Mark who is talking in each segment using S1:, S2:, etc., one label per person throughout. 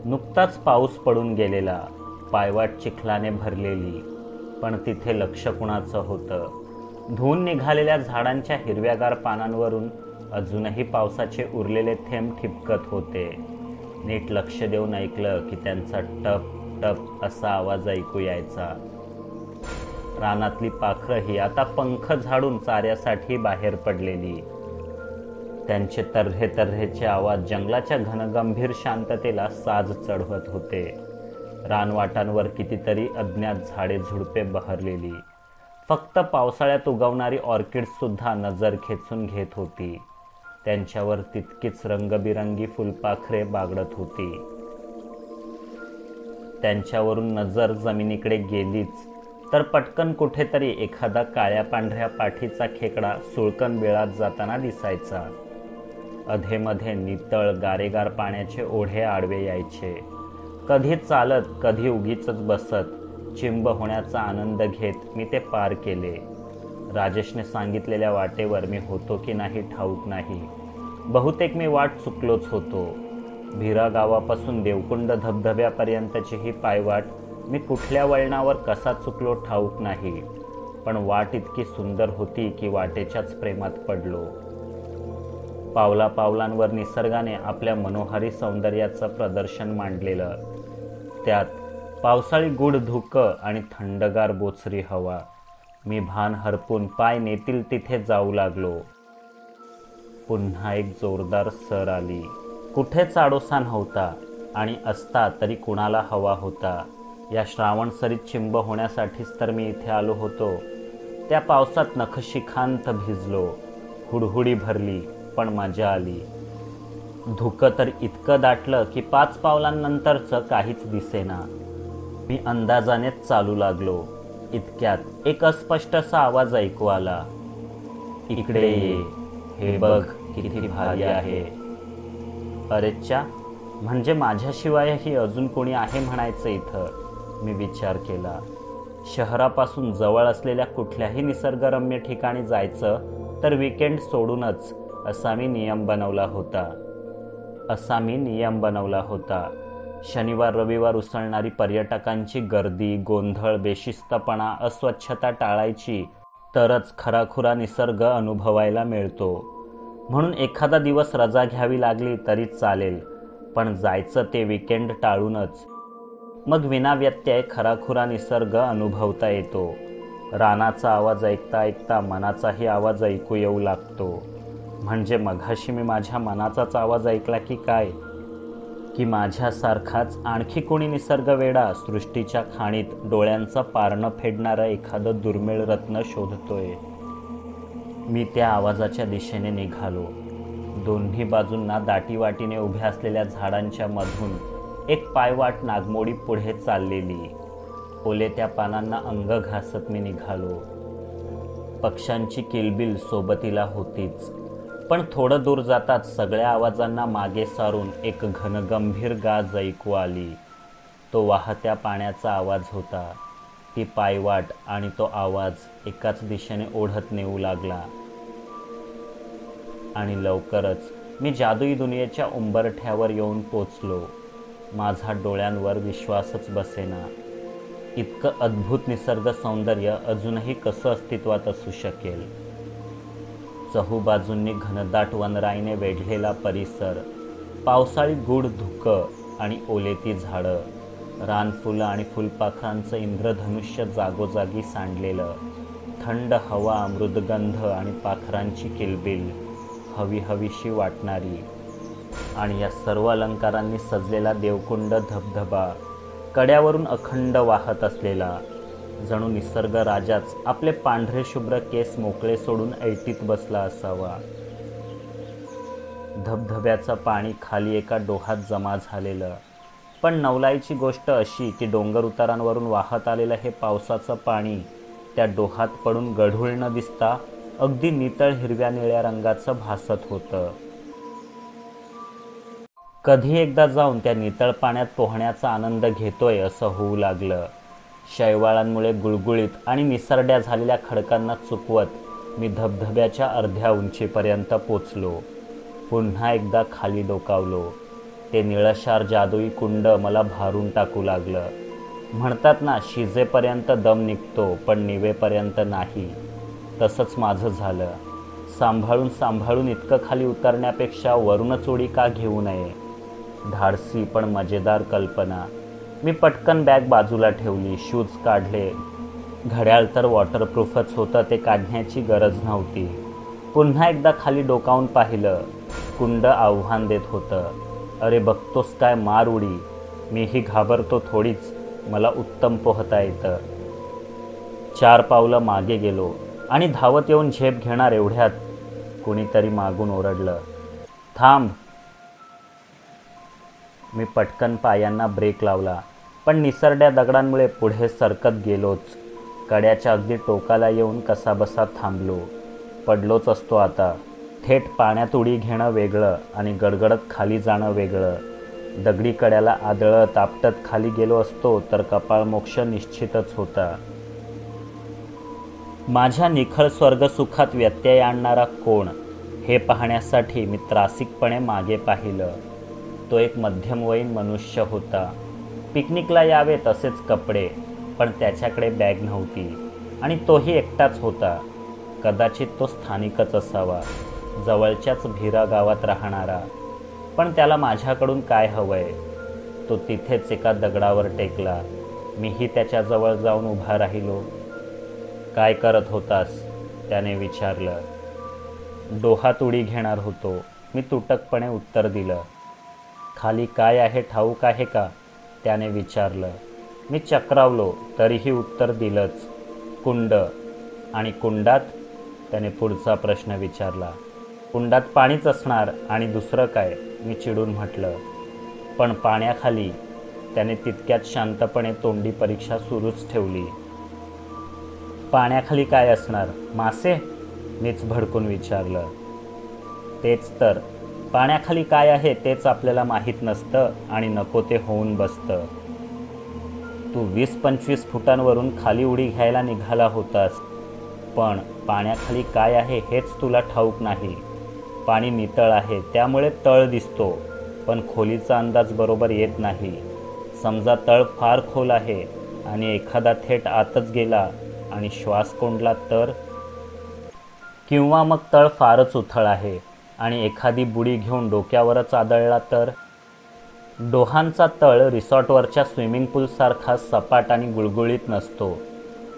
S1: नुकताच पाऊस पडून गेलेला, पायवाट चिखलाने भरलेली, पण तिथे लक्ष कुणाचं होतं. धुवून निघालेल्या झाडांच्या हिरव्यागार पानांवरून अजूनही पावसाचे उरलेले थेंब ठिपकत होते. नीट लक्ष देऊन ऐकलं की त्यांचा टप टप असा आवाज ऐकू यायचा. रानातली पाखरंही आता पंख झाडून चाऱ्यासाठी बाहेर पडलेली. त्यांचे तर्हे तर्हेचे आवाज जंगलाच्या घनगंभीर शांततेला साज चढवत होते. रानवाटांवर कितीतरी अज्ञात झाडे झुडपे बहरलेली. फक्त पावसाळ्यात उगवणारी ऑर्किड्स सुद्धा नजर खेचून घेत होती. त्यांच्यावर तितकीच रंगबिरंगी फुलपाखरे बागडत होती. त्यांच्यावरून नजर जमिनीकडे गेलीच तर पटकन कुठेतरी एखादा काळ्या पांढऱ्या पाठीचा खेकडा सुळकन वेळात जाताना दिसायचा. अधेमध्ये नितळ गारेगार पाण्याचे ओढे आडवे यायचे. कधी चालत, कधी उगीचच बसत, चिंब होण्याचा आनंद घेत मी ते पार केले. राजेशने सांगितलेल्या वाटेवर मी होतो की नाही ठाऊक नाही. बहुतेक मी वाट चुकलोच होतो. भिरा गावापासून देवकुंड धबधब्यापर्यंतची ही पायवाट मी कुठल्या वळणावर कसा चुकलो ठाऊक नाही. पण वाट इतकी सुंदर होती की वाटेच्याच प्रेमात पडलो. पावला पावलांवर निसर्गाने आपल्या मनोहारी सौंदर्याचं प्रदर्शन मांडलेलं. त्यात पावसाळी गूढ धुकं आणि थंडगार बोचरी हवा. मी भान हरपून पाय नेतील तिथे जाऊ लागलो. पुन्हा एक जोरदार सर आली. कुठेच आडोसा नव्हता आणि असता तरी कुणाला हवा होता. या श्रावण सरीत चिंब होण्यासाठीच तर मी इथे आलो होतो. त्या पावसात नखशिखांत भिजलो. हुडहुडी भरली, पण मजा आली. धुकं तर इतकं दाटलं की 5 पावलांनंतरचं काहीच दिसेना. मी अंदाजानेच चालू लागलो. इतक्यात एक अस्पष्टसा आवाज ऐकू आला. इकडे ये, हे बघ किती भारी आहे. अरेच्चा, म्हणजे माझ्याशिवायही अजून कोणी आहे म्हणायचं इथं. मी विचार केला. शहरापासून जवळ असलेल्या कुठल्याही निसर्गरम्य ठिकाणी जायचं तर वीकेंड सोडूनच असा मी नियम बनवला होता. शनिवार रविवार उसळणारी पर्यटकांची गर्दी, गोंधळ, बेशिस्तपणा, अस्वच्छता टाळायची, तरच खराखुरा निसर्ग अनुभवायला मिळतो. म्हणून एखादा दिवस रजा घ्यावी लागली तरी चालेल, पण जायचं ते वीकेंड टाळूनच. मग विनाव्यत्यय खराखुरा निसर्ग अनुभवता येतो. रानाचा आवाज ऐकता ऐकता मनाचाही आवाज ऐकू येऊ लागतो. म्हणजे मघाशी मी माझ्या मनाचाच आवाज ऐकला की काय? की माझ्यासारखाच आणखी कोणी निसर्गवेडा सृष्टीच्या खाणीत डोळ्यांचं पारणं फेडणारं एखादं दुर्मिळ रत्न शोधतोय? मी त्या आवाजाच्या दिशेने निघालो. दोन्ही बाजूंना दाटीवाटीने उभ्या असलेल्या झाडांच्या मधून एक पायवाट नागमोडी पुढे चाललेली. ओले त्या पानांना अंग घासत मी निघालो. पक्ष्यांची किलबिल सोबतीला होतीच, पण थोडं दूर जाताच सगळ्या आवाजांना मागे सारून एक घनगंभीर गाज ऐकू आली. तो वाहत्या पाण्याचा आवाज होता. ती पायवाट आणि तो आवाज एकाच दिशेने ओढत नेऊ लागला. आणि लवकरच मी जादुई दुनियेच्या उंबरठ्यावर येऊन पोचलो. माझा डोळ्यांवर विश्वासच बसेना. इतकं अद्भुत निसर्ग सौंदर्य अजूनही कसं अस्तित्वात असू शकेल? चहूबाजूंनी घनदाट वनराईने वेढलेला परिसर, पावसाळी गूढ धुकं आणि ओलेती झाडं, रानफुलं आणि फुलपाखरांचं इंद्रधनुष्य जागोजागी सांडलेलं, थंड हवा, मृदगंध आणि पाखरांची किलबिल हवी हवीशी वाटणारी. आणि या सर्व अलंकारांनी सजलेला देवकुंड धबधबा, कड्यावरून अखंड वाहत असलेला, जणू निसर्ग राजाच आपले पांढरे शुभ्र केस मोकळे सोडून ऐटीत बसला असावा. धबधब्याचं पाणी खाली एका डोहात जमा झालेलं. पण नवलाईची गोष्ट अशी की डोंगर उतारांवरून वाहत आलेलं हे पावसाचं पाणी त्या डोहात पडून गढूळ न दिसता अगदी नितळ हिरव्या निळ्या रंगाचं भासत होतं. कधी एकदा जाऊन त्या नितळ पाण्यात पोहण्याचा आनंद घेतोय असं होऊ लागलं. शैवाळांमुळे गुळगुळीत आणि निसरड्या झालेल्या खडकांना चुकवत मी धबधब्याच्या अर्ध्या उंचीपर्यंत पोचलो. पुन्हा एकदा खाली डोकावलो. ते निळशार जादुई कुंड मला भारून टाकू लागलं. म्हणतात ना, शिजेपर्यंत दम निघतो पण निवेपर्यंत नाही. तसंच माझं झालं. सांभाळून सांभाळून इतकं खाली उतरण्यापेक्षा वरूनच उडी का घेऊ नये. धाडसी पण मजेदार कल्पना. मी पटकन बॅग बाजूला ठेवली, शूज काढले. घड्याळ तर वॉटरप्रूफच होतं, ते काढण्याची गरज नव्हती. पुन्हा एकदा खाली डोकावून पाहिलं. कुंड आव्हान देत होतं. अरे बघतोस काय, मार उडी. मीही घाबरतो थोडीच, मला उत्तम पोहता येतं. 4 पावलं मागे गेलो आणि धावत येऊन झेप घेणार एवढ्यात कुणीतरी मागून ओरडलं, थांब. मी पटकन पायांना ब्रेक लावला, पण निसरड्या दगडांमुळे पुढे सरकत गेलोच. कड्याच्या अगदी टोकाला येऊन कसाबसा थांबलो. पडलोच असतो आता. थेट पाण्यात उडी घेणं वेगळं आणि गडगडत खाली जाणं वेगळं. दगडी कड्याला आदळत आपटत खाली गेलो असतो तर कपाळमोक्ष निश्चितच होता. माझ्या निखळ स्वर्गसुखात व्यत्यय आणणारा कोण, हे पाहण्यासाठी मी त्रासिकपणे मागे पाहिलं. तो एक मध्यमवयीन मनुष्य होता. पिकनिकला यावे तसेच कपडे, पण त्याच्याकडे बॅग नव्हती आणि तोही एकटाच होता. कदाचित तो स्थानिकच असावा, जवळच्याच भिरा गावात राहणारा. पण त्याला माझ्याकडून काय हवंय? तो तिथेच एका दगडावर टेकला. मीही त्याच्याजवळ जाऊन उभा राहिलो. काय करत होतास? त्याने विचारलं. डोहात उडी घेणार होतो, मी तुटकपणे उत्तर दिलं. खाली काय आहे ठाऊक आहे का? त्याने विचारलं. मी चक्रावलो, तरीही उत्तर दिलंच. कुंड. आणि कुंडात? त्याने पुढचा प्रश्न विचारला. कुंडात पाणीच असणार आणि दुसरं काय, मी चिडून म्हटलं. पण पाण्याखाली? त्याने तितक्यात शांतपणे तोंडी परीक्षा सुरूच ठेवली. पाण्याखाली काय असणार? मासे? मीच भडकून विचारलं. तेच तर, पाण्याखाली काय आहे तेच आपल्याला माहीत नसतं आणि नको ते होऊन बसतं. तू 20-25 फुटांवरून खाली उडी घ्यायला निघाला होतास, पण पाण्याखाली काय आहे हेच तुला ठाऊक नाही. पाणी नितळ आहे त्यामुळे तळ दिसतो, पण खोलीचा अंदाज बरोबर येत नाही. समजा तळ फार खोल आहे आणि एखादा थेट आतच गेला आणि श्वास कोंडला तर? किंवा मग तळ फारच उथळ आहे आणि एखादी बुडी घेऊन डोक्यावरच आदळला तर? डोहांचा तळ रिसॉर्टवरच्या स्विमिंग पूलसारखा सपाट आणि गुळगुळीत नसतो.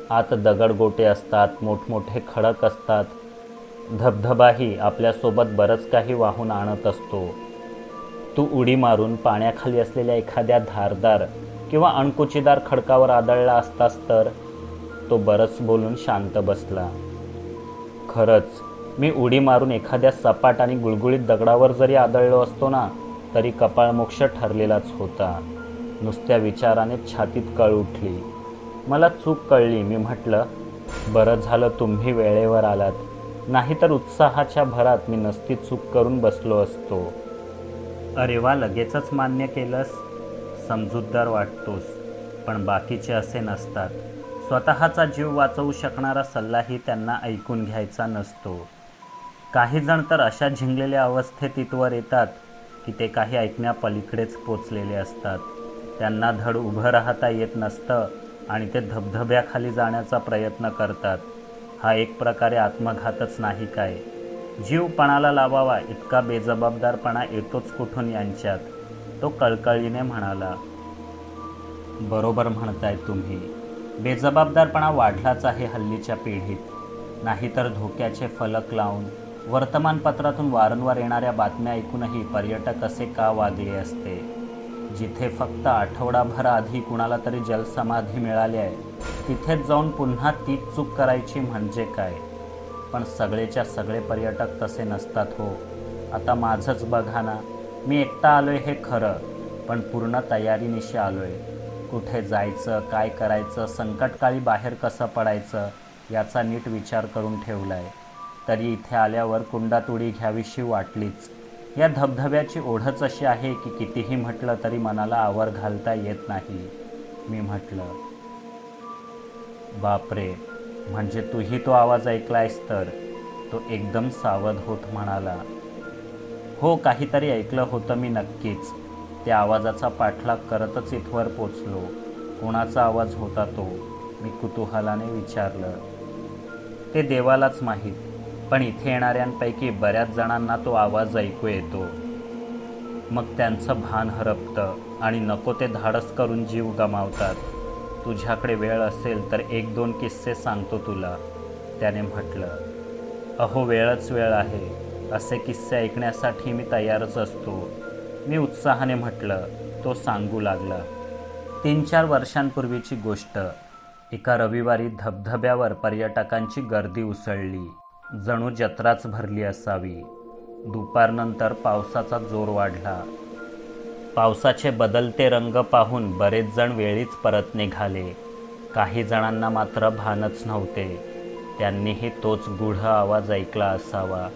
S1: आत दगडगोटे असतात, मोठमोठे खडक असतात. धबधबाही आपल्यासोबत बरंच काही वाहून आणत असतो. तू उडी मारून पाण्याखाली असलेल्या एखाद्या धारदार किंवा अणकुचीदार खडकावर आदळला असतास तर? तो बरंच बोलून शांत बसला. खरंच, मी उडी मारून एखाद्या सपाट आणि गुळगुळीत दगडावर जरी आदळलो असतो ना, तरी कपाळमोक्ष ठरलेलाच होता. नुसत्या विचाराने छातीत कळ उठली. मला चूक कळली. मी म्हटलं, बरं झालं तुम्ही वेळेवर आलात, नाहीतर उत्साहाच्या भरात मी नसती चूक करून बसलो असतो. अरे वा, लगेचच मान्य केलंस. समजूतदार वाटतोस. पण बाकीचे असे नसतात. स्वतःचा जीव वाचवू शकणारा सल्लाही त्यांना ऐकून घ्यायचा नसतो. काही जण तर अशा झिंगलेल्या अवस्थेत इथवर येतात की ते काही ऐकण्यापलीकडेच पोचलेले असतात. त्यांना धड उभं राहता येत नसतं आणि ते धबधब्याखाली जाण्याचा प्रयत्न करतात. हा एक प्रकारे आत्मघातच नाही काय? जीव पणाला लावावा इतका बेजबाबदारपणा येतोच कुठून यांच्यात? तो कळकळीने म्हणाला. बरोबर म्हणताय तुम्ही. बेजबाबदारपणा वाढलाच आहे हल्लीच्या पिढीत. नाहीतर धोक्याचे फलक लावून वर्तमानपत्रातून वारंवार येणाऱ्या बातम्या ऐकूनही पर्यटक असे का वागले असते? जिथे फक्त आठवडाभर आधी कुणाला तरी जलसमाधी मिळाली आहे, तिथेच जाऊन पुन्हा तीच चूक करायची म्हणजे काय? पण सगळेच्या सगळे पर्यटक तसे नसतात हो. आता माझंच बघा ना. मी एकटा आलोय हे खरं, पण पूर्ण तयारीनिशी आलोय. कुठे जायचं, काय करायचं, संकटकाळी बाहेर कसं पडायचं याचा नीट विचार करून ठेवलाय. तरी इथे आल्यावर कुंडात उडी घ्यावीशी वाटलीच. या धबधब्याची ओढच अशी आहे की कितीही म्हटलं तरी मनाला आवर घालता येत नाही. मी म्हटलं, बापरे, म्हणजे तूही तो आवाज ऐकलायस तर? तो एकदम सावध होत म्हणाला. हो, काहीतरी ऐकलं होतं मी नक्कीच. त्या आवाजाचा पाठलाग करतच इथवर पोचलो. कोणाचा आवाज होता तो? मी कुतूहलाने विचारलं. ते देवालाच माहीत, पण इथे येणाऱ्यांपैकी बऱ्याच जणांना तो आवाज ऐकू येतो. मग त्यांचं भान हरपतं आणि नको ते धाडस करून जीव गमावतात. तुझ्याकडे वेळ असेल तर 1-2 किस्से सांगतो तुला, त्याने म्हटलं. अहो, वेळच वेळ आहे. असे किस्से ऐकण्यासाठी मी तयारच असतो, मी उत्साहाने म्हटलं. तो सांगू लागला. 3-4 वर्षांपूर्वीची गोष्ट. एका रविवारी धबधब्यावर पर्यटकांची गर्दी उसळली. जणू जत्राच भरली असावी. दुपारनंतर पावसाचा जोर वाढला. पावसाचे बदलते रंग पाहून बरेच जण वेळीच परत निघाले. काही जणांना मात्र भानच नव्हते. त्यांनीही तोच गूढ आवाज ऐकला असावा.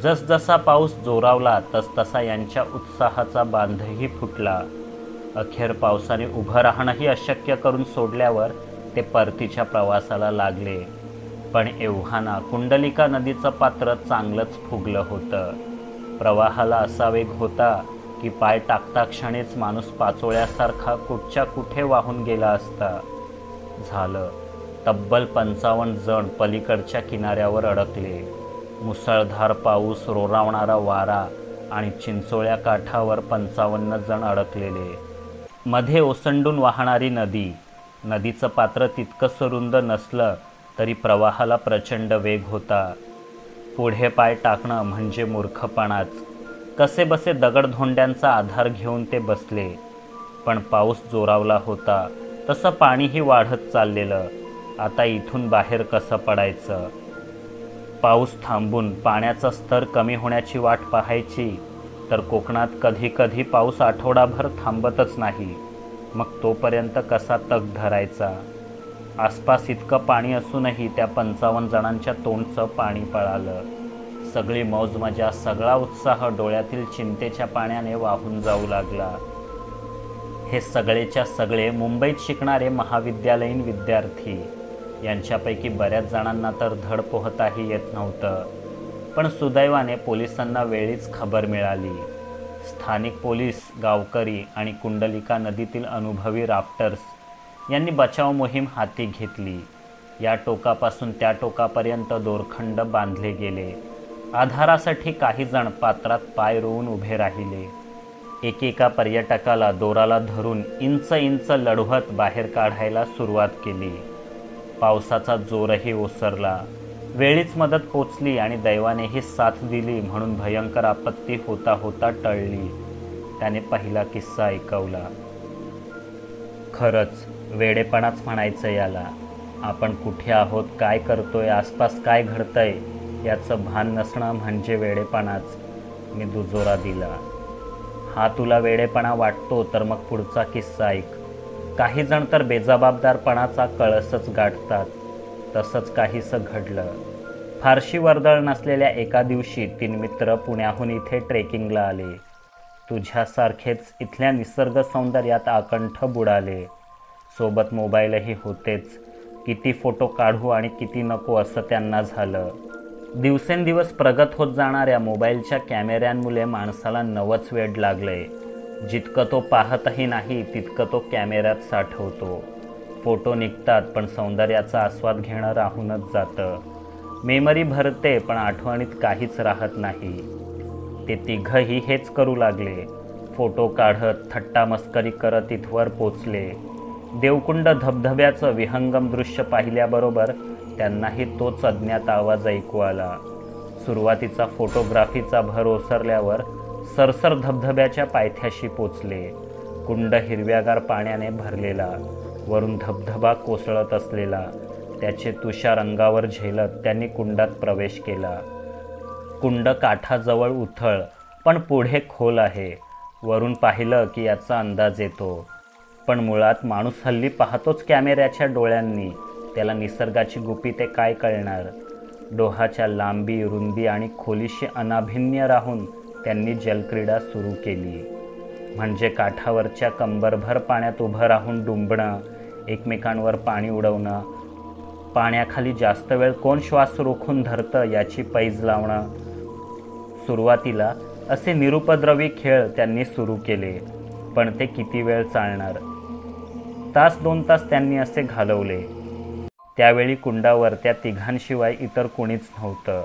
S1: जसजसा पाऊस जोरावला तसतसा यांच्या उत्साहाचा बांधही फुटला. अखेर पावसाने उभं राहणंही अशक्य करून सोडल्यावर ते परतीच्या प्रवासाला लागले. पण एव्हाना कुंडलिका नदीचं पात्र चांगलंच फुगलं होतं. प्रवाहाला असा वेग होता की पाय टाकता क्षणीच माणूस पाचोळ्यासारखा कुठच्या कुठे वाहून गेला असता. झालं. तब्बल 55 जण पलीकडच्या किनाऱ्यावर अडकले. मुसळधार पाऊस, रोरावणारा वारा आणि चिंचोळ्या काठावर 55 जण अडकलेले. मध्ये ओसंडून वाहणारी नदी. नदीचं पात्र तितकंसं रुंद नसलं तरी प्रवाहाला प्रचंड वेग होता. पुढे पाय टाकणं म्हणजे मूर्खपणाच. कसेबसे दगडधोंड्यांचा आधार घेऊन ते बसले. पण पाऊस जोरावला होता तसं पाणीही वाढत चाललेलं. आता इथून बाहेर कसं पडायचं? पाऊस थांबून पाण्याचा स्तर कमी होण्याची वाट पाहायची तर कोकणात कधी कधी पाऊस आठवडाभर थांबतच नाही. मग तोपर्यंत कसा तग धरायचा? आसपास इतकं पाणी असूनही त्या 55 जणांच्या तोंडचं पाणी पळालं. सगळी मौज मजा, सगळा उत्साह डोळ्यातील चिंतेच्या पाण्याने वाहून जाऊ लागला. हे सगळेच्या सगळे मुंबईत शिकणारे महाविद्यालयीन विद्यार्थी. यांच्यापैकी बऱ्याच जणांना तर धड पोहताही येत नव्हतं. पण सुदैवाने पोलिसांना वेळीच खबर मिळाली. स्थानिक पोलीस, गावकरी आणि कुंडलिका नदीतील अनुभवी राफ्टर्स यांनी बचाव मोहीम हाती घेतली. या टोकापासून त्या टोकापर्यंत दोरखंड बांधले गेले. आधारासाठी काही जण पात्रात पाय रोवून उभे राहिले. एकेका पर्यटकाला दोराला धरून इंच इंच लढवत बाहेर काढायला सुरुवात केली. पावसाचा जोरही ओसरला. वेळीच मदत पोचली आणि दैवानेही साथ दिली म्हणून भयंकर आपत्ती होता होता टळली. त्याने पहिला किस्सा ऐकवला. खरंच वेडेपणाच म्हणायचं याला. आपण कुठे आहोत, काय करतोय, आसपास काय घडतंय याचं भान नसणं म्हणजे वेडेपणाच. मी दुजोरा दिला. हा तुला वेडेपणा वाटतो तर मग पुढचा किस्सा ऐक. काही जण तर बेजबाबदारपणाचा कळसच गाठतात. तसंच काहीसं घडलं. फारशी वर्दळ नसलेल्या एका दिवशी 3 मित्र पुण्याहून इथे ट्रेकिंगला आले. तुझ्यासारखेच इथल्या निसर्ग सौंदर्यात आकंठ बुडाले. सोबत मोबाईलही होतेच. किती फोटो काढू आणि किती नको असं त्यांना झालं. दिवसेंदिवस प्रगत होत जाणाऱ्या मोबाईलच्या कॅमेऱ्यांमुळे माणसाला नवच वेड लागलंय. जितकं तो पाहतही नाही तितकं तो कॅमेऱ्यात साठवतो. फोटो निघतात पण सौंदर्याचा आस्वाद घेणं राहूनच जातं. मेमरी भरते पण आठवणीत काहीच राहत नाही. ते तिघही हेच करू लागले. फोटो काढत, थट्टा मस्करी करत इथवर पोचले. देवकुंड धबधब्याचं विहंगम दृश्य पाहिल्याबरोबर त्यांनाही तोच अज्ञात आवाज ऐकू आला. सुरुवातीचा फोटोग्राफीचा भर ओसरल्यावर सरसर धबधब्याच्या पायथ्याशी पोचले. कुंड हिरव्यागार पाण्याने भरलेला, वरून धबधबा कोसळत असलेला. त्याचे तुषार अंगावर झेलत त्यांनी कुंडात प्रवेश केला. कुंड काठाजवळ उथळ पण पुढे खोल आहे. वरून पाहिलं की याचा अंदाज येतो. पण मुळात माणूस हल्ली पाहतोच कॅमेऱ्याच्या डोळ्यांनी. त्याला निसर्गाची गुपिते काय कळणार? डोहाच्या लांबी, रुंदी आणि खोलीशी अनाभिन्य राहून त्यांनी जलक्रीडा सुरू केली. म्हणजे काठावरच्या कंबरभर पाण्यात उभं राहून डुंबणं, एकमेकांवर पाणी उडवणं, पाण्याखाली जास्त वेळ कोण श्वास रोखून धरतं याची पैज लावणं. सुरुवातीला असे निरुपद्रवी खेळ त्यांनी सुरू केले. पण ते किती वेळ चालणार? तास 2 तास त्यांनी असे घालवले. त्यावेळी कुंडावर त्या तिघांशिवाय इतर कोणीच नव्हतं.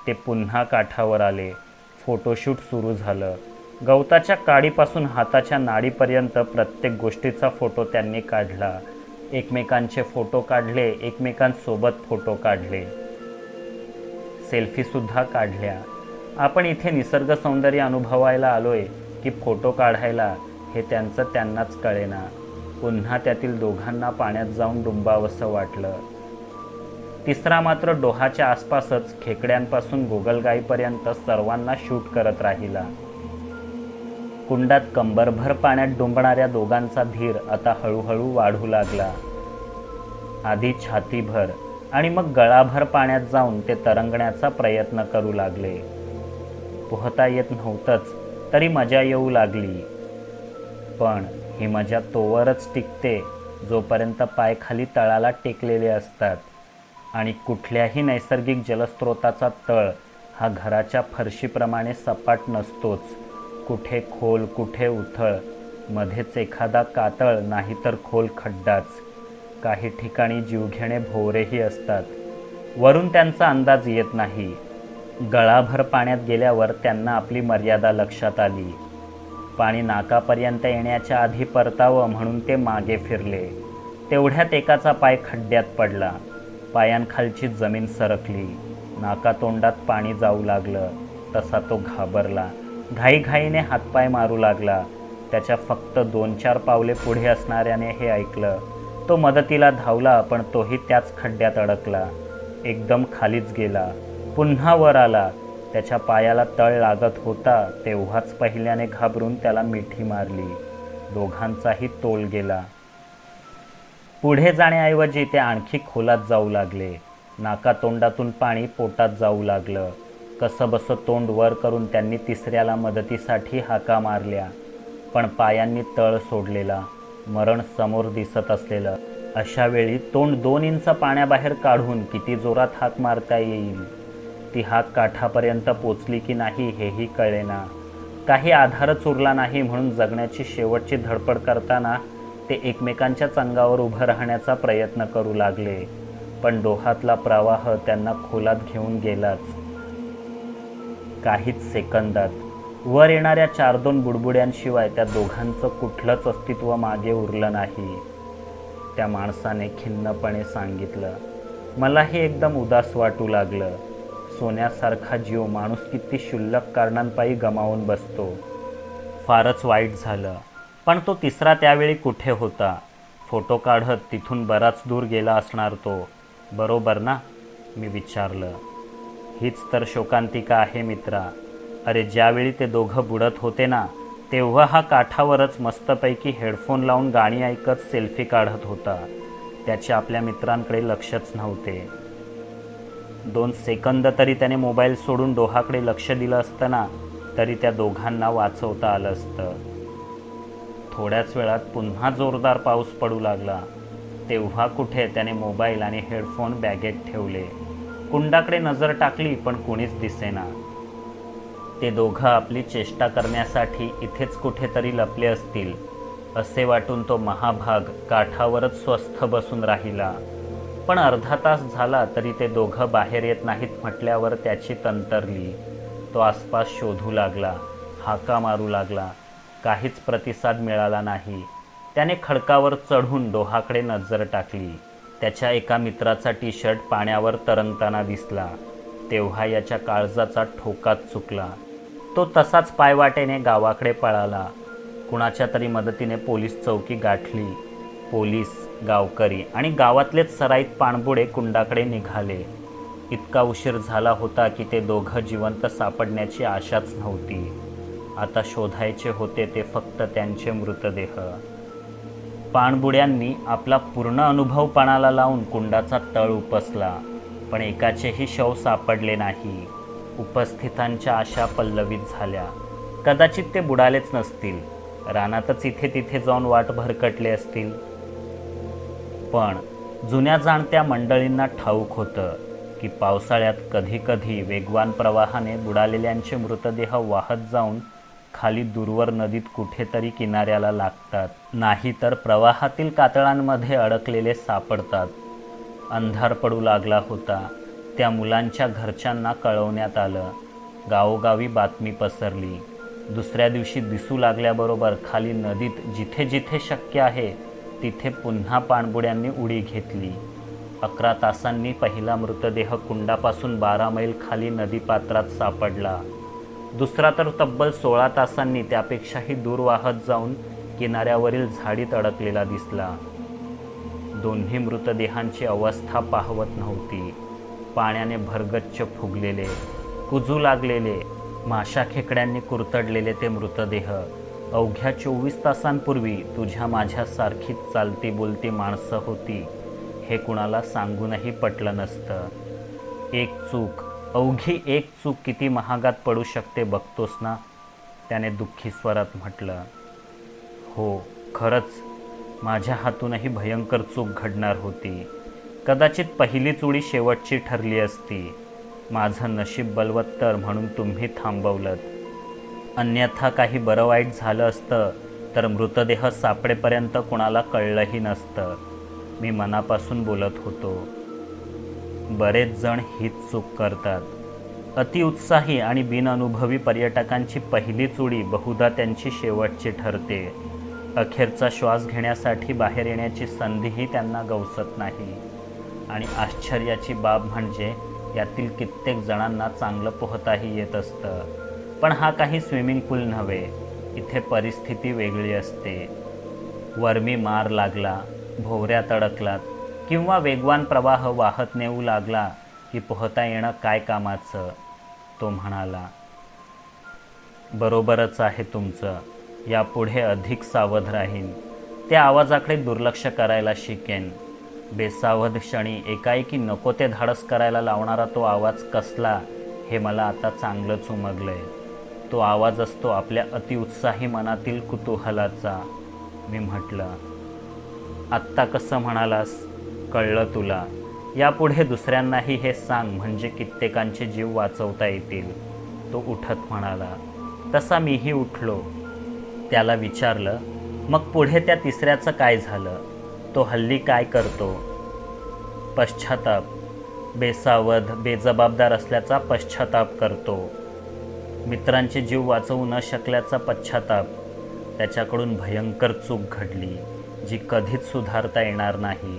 S1: ते पुन्हा काठावर आले. फोटोशूट सुरू झालं. गवताच्या काडीपासून हाताच्या नाडीपर्यंत प्रत्येक गोष्टीचा फोटो त्यांनी काढला. एकमेकांचे फोटो काढले, एकमेकांसोबत फोटो काढले, सेल्फीसुद्धा काढल्या. आपण इथे निसर्ग सौंदर्य अनुभवायला आलोय की फोटो काढायला, हे त्यांचं त्यांनाच कळेना. पुन्हा त्यातील दोघांना पाण्यात जाऊन डुंबावंसं वाटलं. तिसरा मात्र डोहाच्या आसपासच खेकड्यांपासून गोगलगाईपर्यंत सर्वांना शूट करत राहिला. कुंडात कंबरभर पाण्यात डुंबणाऱ्या दोघांचा धीर आता हळूहळू वाढू लागला. आधी छातीभर आणि मग गळाभर पाण्यात जाऊन ते तरंगण्याचा प्रयत्न करू लागले. पोहता येत नव्हतंच तरी मजा येऊ लागली. पण ही मजा तोवरच टिकते जोपर्यंत पाय खाली तळाला टेकलेले असतात. आणि कुठल्याही नैसर्गिक जलस्रोताचा तळ हा घराच्या फरशीप्रमाणे सपाट नसतोच. कुठे खोल, कुठे उथळ, मध्येच एखादा कातळ, नाहीतर खोल खड्डाच. काही ठिकाणी जीवघेणे भोवरेही असतात. वरून त्यांचा अंदाज येत नाही. गळाभर पाण्यात गेल्यावर त्यांना आपली मर्यादा लक्षात आली. पाणी नाकापर्यंत येण्याच्या आधी परतावं म्हणून ते मागे फिरले. तेवढ्यात एकाचा पाय खड्ड्यात पडला. पायांखालची जमीन सरकली. नाकातोंडात पाणी जाऊ लागलं. तसा तो घाबरला. घाईघाईने हातपाय मारू लागला. त्याच्या फक्त 2-4 पावले पुढे असणाऱ्याने हे ऐकलं. तो मदतीला धावला, पण तोही त्याच खड्ड्यात अडकला. एकदम खालीच गेला. पुन्हा वर आला. त्याच्या पायाला तळ लागत होता तेव्हाच पहिल्याने घाबरून त्याला मिठी मारली. दोघांचाही तोल गेला. पुढे जाण्याऐवजी ते आणखी खोलात जाऊ लागले. नाकातोंडातून पाणी पोटात जाऊ लागलं. कसंबसं तोंड वर करून त्यांनी तिसऱ्याला मदतीसाठी हाका मारल्या. पण पायांनी तळ सोडलेला. मरण समोर दिसत असलेलं. अशा वेळी तोंड 2 इंच पाण्याबाहेर काढून किती जोरात हाक मारता येईल? ती हाक काठापर्यंत पोचली की नाही हेही कळेना. काही आधारच उरला नाही म्हणून जगण्याची शेवटची धडपड करताना ते एकमेकांच्या अंगावर उभं राहण्याचा प्रयत्न करू लागले. पण डोहातला प्रवाह त्यांना खोलात घेऊन गेलाच. काहीच सेकंदात वर येणाऱ्या 4-2 बुडबुड्यांशिवाय त्या दोघांचं कुठलंच अस्तित्व मागे उरलं नाही. त्या माणसाने खिन्नपणे सांगितलं. मलाही एकदम उदास वाटू लागलं. सोन्यासारखा जीव माणूस किती क्षुल्लक कारणांपायी गमावून बसतो. फारच वाईट झालं. पण तो तिसरा त्यावेळी कुठे होता? फोटो काढत तिथून बराच दूर गेला असणार तो, बरोबर ना? मी विचारलं. हीच तर शोकांतिका आहे मित्रा. अरे ज्यावेळी ते दोघं बुडत होते ना, तेव्हा हा काठावरच मस्तपैकी हेडफोन लावून गाणी ऐकत सेल्फी काढत होता. त्याचे आपल्या मित्रांकडे लक्षच नव्हते. 2 सेकंद तरी त्याने मोबाईल सोडून डोहाकडे लक्ष दिलं असतं ना, तरी त्या दोघांना वाचवता आलं असतं. थोड्याच वेळात पुन्हा जोरदार पाऊस पडू लागला. तेव्हा कुठे त्याने मोबाईल आणि हेडफोन बॅगेत ठेवले. कुंडाकडे नजर टाकली पण कोणीच दिसेना. ते दोघं आपली चेष्टा करण्यासाठी इथेच कुठेतरी लपले असतील असे वाटून तो महाभाग काठावरच स्वस्थ बसून राहिला. पण अर्धा तास झाला तरी ते दोघं बाहेर येत नाहीत म्हटल्यावर त्याची तंतरली. तो आसपास शोधू लागला. हाका मारू लागला. काहीच प्रतिसाद मिळाला नाही. त्याने खडकावर चढून डोहाकडे नजर टाकली. त्याच्या एका मित्राचा टी-शर्ट पाण्यावर तरंगताना दिसला. तेव्हा याच्या काळजाचा ठोकाच चुकला. तो तसाच पायवाटेने गावाकडे पळाला. कुणाच्या तरी मदतीने पोलीस चौकी गाठली. पोलीस, गावकरी आणि गावातलेच सराईत पाणबुडे कुंडाकडे निघाले. इतका उशीर झाला होता की ते दोघं जिवंत सापडण्याची आशाच नव्हती. आता शोधायचे होते ते फक्त त्यांचे मृतदेह. पाणबुड्यांनी आपला पूर्ण अनुभव पणाला लावून कुंडाचा तळ उपसला, पण एकाचेही शव सापडले नाही. उपस्थितांच्या आशा पल्लवित झाल्या. कदाचित ते बुडालेच नसतील. रानातच इथे तिथे जाऊन वाट भरकटले असतील. पण जुन्या जाणत्या मंडळींना ठाऊक होतं की पावसाळ्यात कधी कधी वेगवान प्रवाहाने बुडालेल्यांचे मृतदेह वाहत जाऊन खाली दूरवर नदीत कुठेतरी किनाऱ्याला लागतात, नाहीतर प्रवाहातील कातळांमध्ये अडकलेले सापडतात. अंधार पडू लागला होता. त्या मुलांच्या घरच्यांना कळवण्यात आलं. गावोगावी बातमी पसरली. दुसऱ्या दिवशी दिसू लागल्याबरोबर खाली नदीत जिथे जिथे शक्य आहे तिथे पुन्हा पाणबुड्यांनी उडी घेतली. 11 तासांनी पहिला मृतदेह कुंडापासून 12 मैल खाली नदीपात्रात सापडला. दुसरा तर तब्बल 16 तासांनी त्यापेक्षाही दूर वाहत जाऊन किनाऱ्यावरील झाडीत अडकलेला दिसला. दोन्ही मृतदेहांची अवस्था पाहवत नव्हती. पाण्याने भरगच्च फुगलेले, कुजू लागलेले, माशा खेकड्यांनी कुरतडलेले ते मृतदेह अवघ्या 24 तासांपूर्वी तुझ्या माझ्यासारखीच चालती बोलती माणसं होती हे कुणाला सांगूनही पटलं नसतं. एक चूक, अवघी एक चूक किती महागात पडू शकते बघतोस ना, त्याने दुःखी स्वरात म्हटलं. हो, खरंच माझ्या हातूनही भयंकर चूक घडणार होती. कदाचित पहिलीच उडी शेवटची ठरली असती. माझं नशीब बलवत्तर म्हणून तुम्ही थांबवलं. अन्यथा काही बरं वाईट झालं असतं तर मृतदेह सापडेपर्यंत कुणाला कळलंही नसतं. मी मनापासून बोलत होतो. बरेच जण हीच चूक करतात. अतिउत्साही आणि बिनअनुभवी पर्यटकांची पहिलीच उडी बहुधा त्यांची शेवटची ठरते. अखेरचा श्वास घेण्यासाठी बाहेर येण्याची संधीही त्यांना गवसत नाही. आणि आश्चर्याची बाब म्हणजे यातील कित्येक जणांना चांगलं पोहताही येत असतं. पण हा काही स्विमिंग पूल नव्हे. इथे परिस्थिती वेगळी असते. वर्मी मार लागला, भोवऱ्यात अडकलात किंवा वेगवान प्रवाह वाहत नेऊ लागला की पोहता येणं काय कामाचं, तो म्हणाला. बरोबरच आहे तुमचं. यापुढे अधिक सावध राहीन. त्या आवाजाकडे दुर्लक्ष करायला शिकेन. बेसावध क्षणी एकाएकी नको ते धाडस करायला लावणारा तो आवाज कसला हे मला आता चांगलंच उमगलंय. तो आवाज असतो आपल्या अतिउत्साही मनातील कुतूहलाचा. मी म्हटलं. आत्ता कसं म्हणालास? कळलं तुला. यापुढे दुसऱ्यांनाही हे सांग म्हणजे कित्येकांचे जीव वाचवता येतील, तो उठत म्हणाला. तसा मीही उठलो. त्याला विचारलं, मग पुढे त्या तिसऱ्याचं काय झालं? तो हल्ली काय करतो? पश्चाताप. बेसावध, बेजबाबदार असल्याचा पश्चाताप करतो. मित्रांचे जीव वाचवू न शकल्याचा पश्चाताप. त्याच्याकडून भयंकर चूक घडली जी कधीच सुधारता येणार नाही,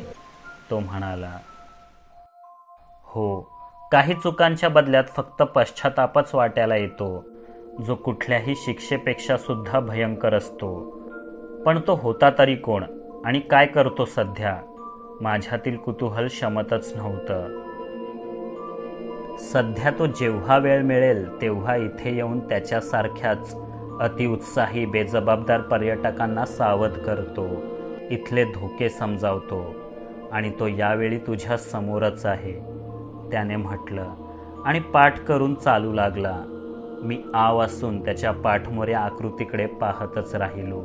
S1: तो म्हणाला. हो, काही चुकांच्या बदल्यात फक्त पश्चातापच वाट्याला येतो, जो कुठल्याही शिक्षेपेक्षा सुद्धा भयंकर असतो. पण तो होता तरी कोण आणि काय करतो सध्या? माझ्यातील कुतूहल शमतच नव्हतं. सध्या तो जेव्हा वेळ मिळेल तेव्हा इथे येऊन त्याच्यासारख्याच अतिउत्साही बेजबाबदार पर्यटकांना सावध करतो, इथले धोके समजावतो. आणि तो यावेळी तुझ्या समोरच आहे, त्याने म्हटलं आणि पाठ करून चालू लागला. मी आवासून त्याच्या पाठमोऱ्या आकृतीकडे पाहतच राहिलो.